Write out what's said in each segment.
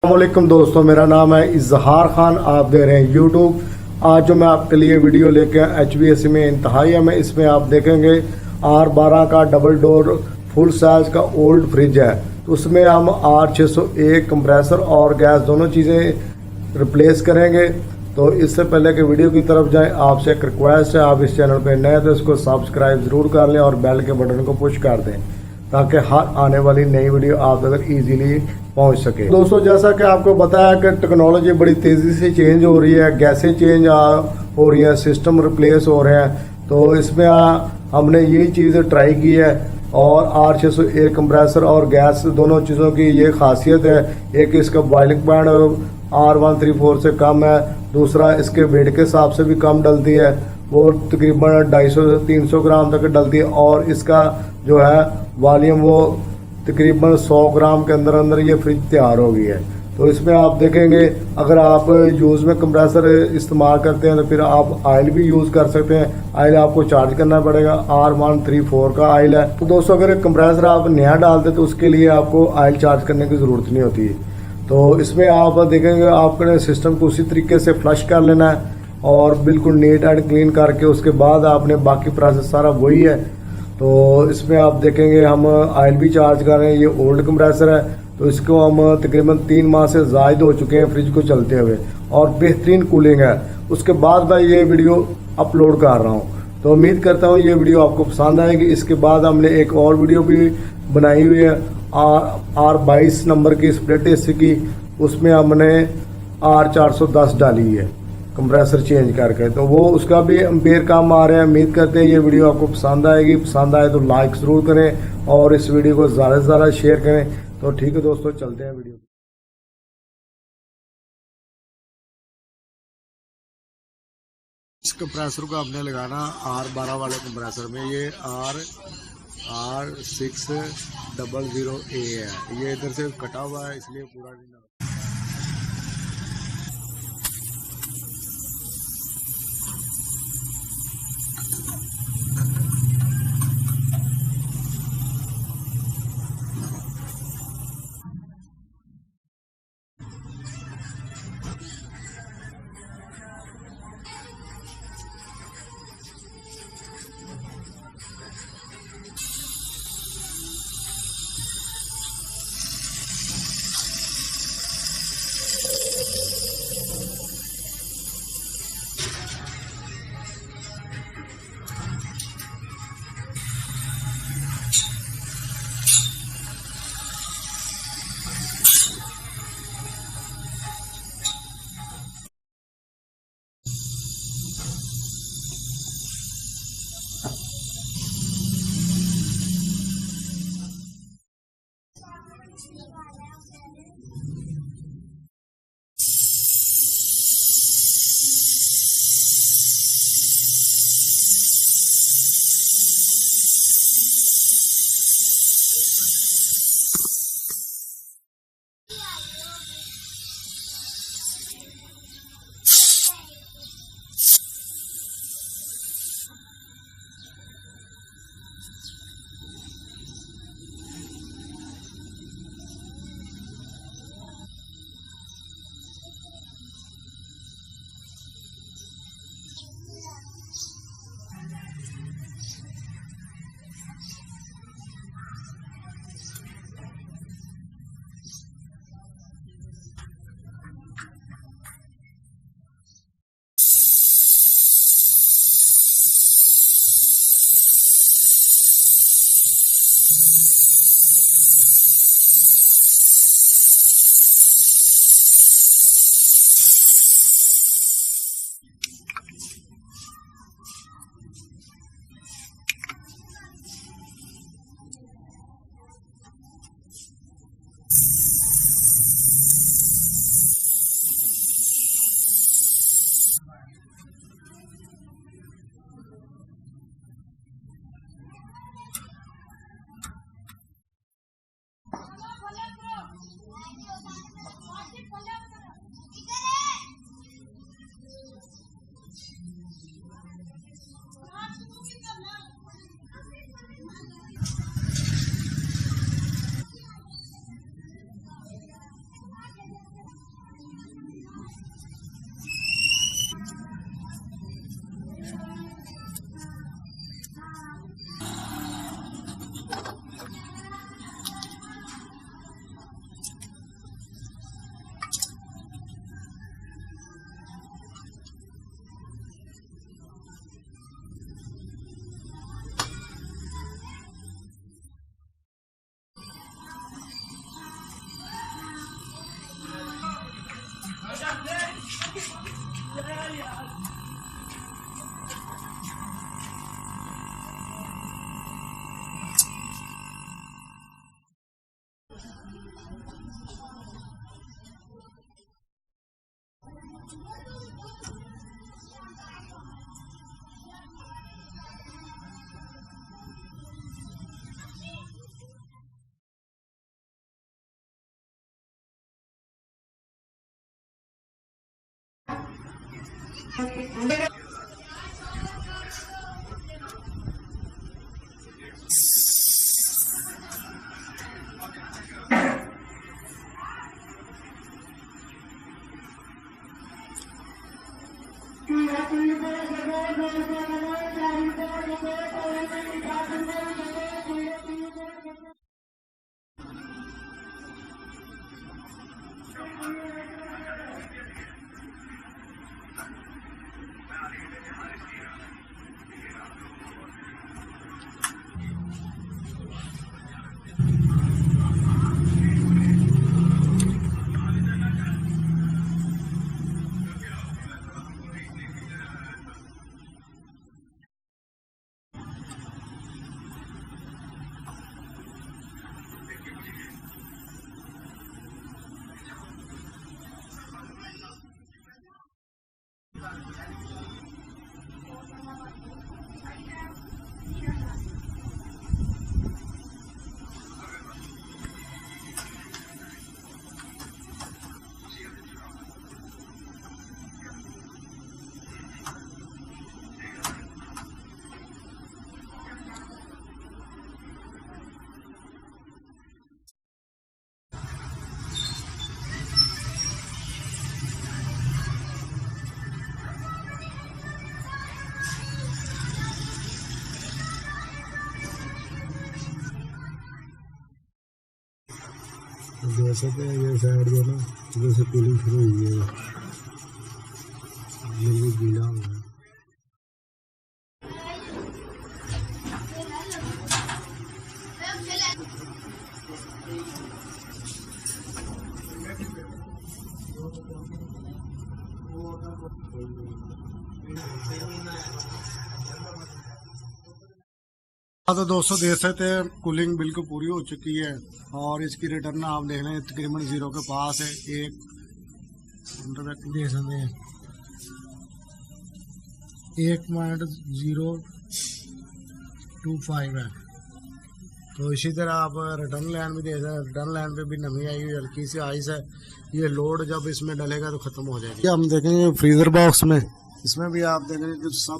अस्सलामुअलैकुम दोस्तों, मेरा नाम है इजहार खान। आप दे रहे हैं यूट्यूब। आज जो मैं आपके लिए वीडियो लेके HVAC में इंतहाई में इसमें आप देखेंगे R12 का डबल डोर फुल साइज का ओल्ड फ्रिज है। तो उसमें हम R601 कंप्रेसर और गैस दोनों चीज़ें रिप्लेस करेंगे। तो इससे पहले कि वीडियो की तरफ जाएं, आपसे एक रिक्वेस्ट है, आप इस चैनल पर नए तो इसको सब्सक्राइब ज़रूर कर लें और बेल के बटन को पुश कर दें ताकि हर आने वाली नई वीडियो आप तक इजीली पहुंच सके। दोस्तों, जैसा कि आपको बताया कि टेक्नोलॉजी बड़ी तेज़ी से चेंज हो रही है, गैसें चेंज हो रही हैं, सिस्टम रिप्लेस हो रहे हैं। तो इसमें हमने यही चीज़ ट्राई की है और R601 कंप्रेसर और गैस दोनों चीज़ों की ये खासियत है। एक इसका बॉइलिंग पॉइंट R134 से कम है, दूसरा इसके वेट के हिसाब से भी कम डलती है, वो तकरीबन 250 से 300 ग्राम तक डलती है। और इसका जो है वॉल्यूम वो तकरीबन 100 ग्राम के अंदर अंदर ये फ्रिज तैयार हो गई है। तो इसमें आप देखेंगे, अगर आप यूज़ में कंप्रेसर इस्तेमाल करते हैं तो फिर आप ऑयल भी यूज़ कर सकते हैं। ऑयल आपको चार्ज करना पड़ेगा, R134 का ऑयल है। तो दोस्तों, अगर कंप्रेसर आप नया डालते तो उसके लिए आपको ऑयल चार्ज करने की ज़रूरत नहीं होती। तो इसमें आप देखेंगे, आपने सिस्टम को उसी तरीके से फ्लश कर लेना है और बिल्कुल नीट एंड क्लीन करके उसके बाद आपने बाकी प्रोसेस सारा वही है। तो इसमें आप देखेंगे हम ऑयल भी चार्ज कर रहे हैं। ये ओल्ड कंप्रेसर है, तो इसको हम तकरीबन 3 माह से ज़ायद हो चुके हैं फ्रिज को चलते हुए और बेहतरीन कूलिंग है। उसके बाद मैं ये वीडियो अपलोड कर रहा हूँ, तो उम्मीद करता हूँ ये वीडियो आपको पसंद आएगी। इसके बाद हमने एक और वीडियो भी बनाई हुई है R22 नंबर की स्प्लिट एसी की, उसमें हमने R410 डाली है कंप्रेसर चेंज करके। तो वो उसका भी एम्पेयर कम आ रहा है। उम्मीद करते हैं ये वीडियो आपको पसंद आएगी। पसंद आए तो लाइक ज़रूर करें और इस वीडियो को ज़्यादा से ज़्यादा शेयर करें। तो ठीक है दोस्तों, चलते हैं वीडियो। इस कंप्रेसर को आपने लगाना R12 वाले कंप्रेसर में। ये R600A है। ये इधर से कटा हुआ है इसलिए पूरा नहीं। जैसे कि ये साइड जो ना जैसे कूलिंग शुरू हुई है, ये गीला हो गया। तो दोस्तों देख सकते हैं कूलिंग बिल्कुल पूरी हो चुकी है और इसकी रिटर्न आप देख लें तकरीबन 0 के पास है। एक देख सकते हैं 1.025 है। तो इसी तरह आप रिटर्न लाइन भी देख सकते हैं। रिटर्न लाइन पे भी नमी आई हुई हल्की सी आइस है। ये लोड जब इसमें डलेगा तो ख़त्म हो जाएगी। हम देखेंगे फ्रीज़र बॉक्स में, इसमें भी आप देखेंगे कि सब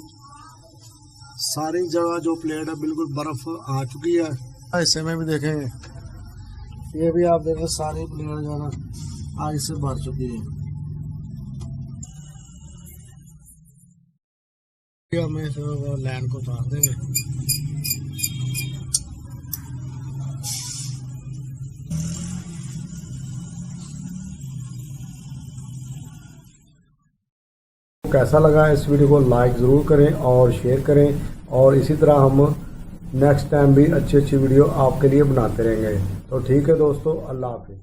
सारी जगह जो प्लेट है बिल्कुल बर्फ आ चुकी है। हिस्से में भी देखेंगे ये भी आप देखें सारी प्लेट जो है ना आग से भर चुकी है। हम इस लाइन को उतार देंगे। कैसा लगा इस वीडियो को लाइक ज़रूर करें और शेयर करें और इसी तरह हम नेक्स्ट टाइम भी अच्छी वीडियो आपके लिए बनाते रहेंगे। तो ठीक है दोस्तों, अल्लाह हाफिज़।